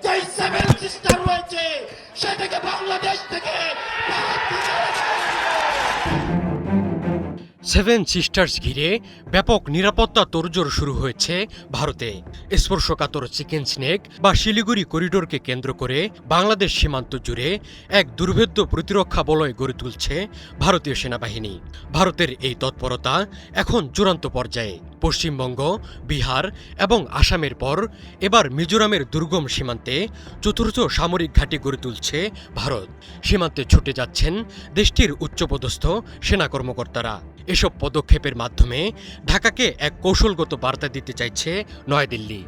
যে seven sister রয়েছে সেটাকে বাংলাদেশ থেকে সেভেন সিস্টার্স ঘিরে ব্যাপক নিরাপত্তা তোড়জোড় শুরু হয়েছে ভারতে। স্পর্শকাতর চিকেন স্নেক বা শিলিগুড়ি করিডোরকে কেন্দ্র করে বাংলাদেশ সীমান্ত জুড়ে এক দুর্ভেদ্য প্রতিরক্ষা বলয় গড়ে তুলছে ভারতীয় সেনাবাহিনী। ভারতের এই তৎপরতা এখন চূড়ান্ত পর্যায়ে। পশ্চিমবঙ্গ, বিহার এবং আসামের পর এবার মিজোরামের দুর্গম সীমান্তে চতুর্থ সামরিক ঘাঁটি গড়ে তুলছে ভারত। সীমান্তে ছুটে যাচ্ছেন দেশটির উচ্চপদস্থ সেনা কর্মকর্তারা। এসব পদক্ষেপের মাধ্যমে ঢাকাকে এক কৌশলগত বার্তা দিতে চাইছে নয়াদিল্লি।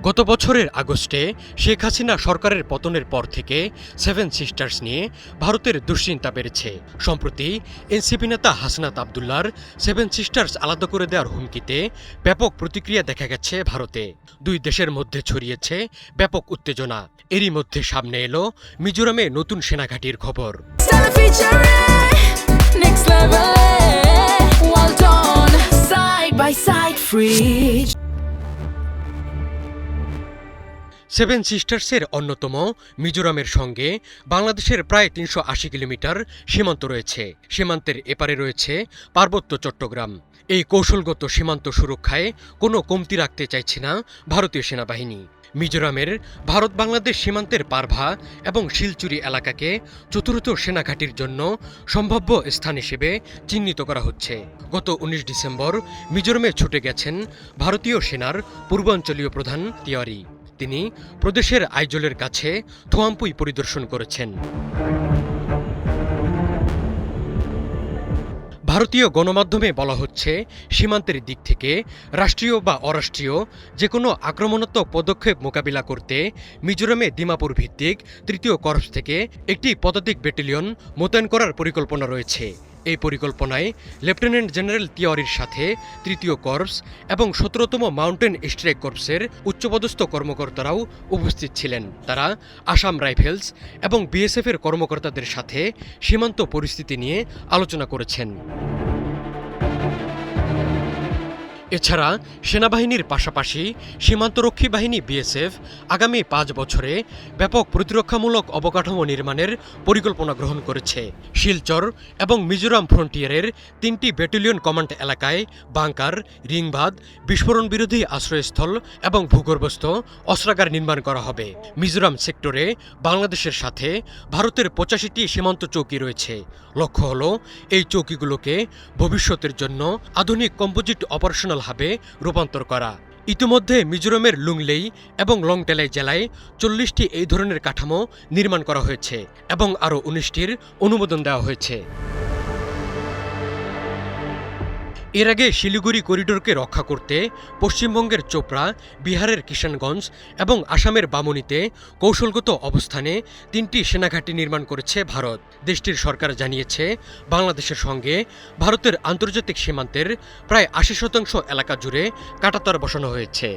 গত বছরের আগস্টে শেখ হাসিনা সরকারের পতনের পর থেকে সেভেন সিস্টার্স নিয়ে ভারতের দুশ্চিন্তা বেড়েছে। সম্প্রতি এনসিপি নেতা হাসনাত আবদুল্লার সেভেন সিস্টার্স আলাদা করে দেওয়ার হুমকিতে ব্যাপক প্রতিক্রিয়া দেখা গেছে ভারতে। দুই দেশের মধ্যে ছড়িয়েছে ব্যাপক উত্তেজনা। এরই মধ্যে সামনে এলো মিজোরামে নতুন সেনাঘাঁটির খবর। সেভেন সিস্টার্সের অন্যতম মিজোরামের সঙ্গে বাংলাদেশের প্রায় ৩৮০ কিলোমিটার সীমান্ত রয়েছে। সীমান্তের এপারে রয়েছে পার্বত্য চট্টগ্রাম। এই কৌশলগত সীমান্ত সুরক্ষায় কোনো কমতি রাখতে চাইছে না ভারতীয় সেনাবাহিনী। মিজোরামের ভারত বাংলাদেশ সীমান্তের পারভা এবং শিলচুরি এলাকাকে চতুর্থ সেনাঘাঁটির জন্য সম্ভাব্য স্থান হিসেবে চিহ্নিত করা হচ্ছে। গত ১৯ ডিসেম্বর মিজোরামে ছুটে গেছেন ভারতীয় সেনার পূর্বাঞ্চলীয় প্রধান তিওয়ারি। তিনি প্রদেশের আইজলের কাছে থোয়াম্পুই পরিদর্শন করেছেন। ভারতীয় গণমাধ্যমে বলা হচ্ছে, সীমান্তের দিক থেকে রাষ্ট্রীয় বা অরাষ্ট্রীয় যে কোনো আক্রমণাত্মক পদক্ষেপ মোকাবিলা করতে মিজোরামে দিমাপুর ভিত্তিক তৃতীয় কর্পস থেকে একটি পদাতিক ব্যাটালিয়ন মোতায়েন করার পরিকল্পনা রয়েছে। এই পরিকল্পনায় লেফটেন্যান্ট জেনারেল তিওয়ারির সাথে তৃতীয় কর্পস এবং ১৭তম মাউন্টেন স্ট্রাইক কর্পসের উচ্চপদস্থ কর্মকর্তারাও উপস্থিত ছিলেন। তারা আসাম রাইফেলস এবং বিএসএফের কর্মকর্তাদের সাথে সীমান্ত পরিস্থিতি নিয়ে আলোচনা করেছেন। এছাড়া সেনাবাহিনীর পাশাপাশি সীমান্তরক্ষী বাহিনী বিএসএফ আগামী ৫ বছরে ব্যাপক প্রতিরক্ষামূলক অবকাঠামো নির্মাণের পরিকল্পনা গ্রহণ করেছে। শিলচর এবং মিজোরাম ফ্রন্টিয়ারের ৩টি ব্যাটালিয়ন কমান্ড এলাকায় বাংকার, রিংবাদ, বিস্ফোরণ বিরোধী আশ্রয়স্থল এবং ভূগর্ভস্থ অস্ত্রাগার নির্মাণ করা হবে। মিজোরাম সেক্টরে বাংলাদেশের সাথে ভারতের ৮৫টি সীমান্ত চৌকি রয়েছে। লক্ষ্য হল এই চৌকিগুলোকে ভবিষ্যতের জন্য আধুনিক কম্পোজিট অপারেশনাল হাবে রূপান্তর করা। ইতিমধ্যে মিজোরামের লুংলেই এবং লংটেলাই জেলায় ৪০টি এই ধরনের কাঠামো নির্মাণ করা হয়েছে এবং আরও ১৯টির অনুমোদন দেওয়া হয়েছে। এর আগে শিলিগুড়ি করিডোরকে রক্ষা করতে পশ্চিমবঙ্গের চোপড়া, বিহারের কিষানগঞ্জ এবং আসামের বামুনিতে কৌশলগত অবস্থানে ৩টি সেনাঘাঁটি নির্মাণ করেছে ভারত। দেশটির সরকার জানিয়েছে, বাংলাদেশের সঙ্গে ভারতের আন্তর্জাতিক সীমান্তের প্রায় ৮০% এলাকা জুড়ে কাঁটাতার বসানো হয়েছে।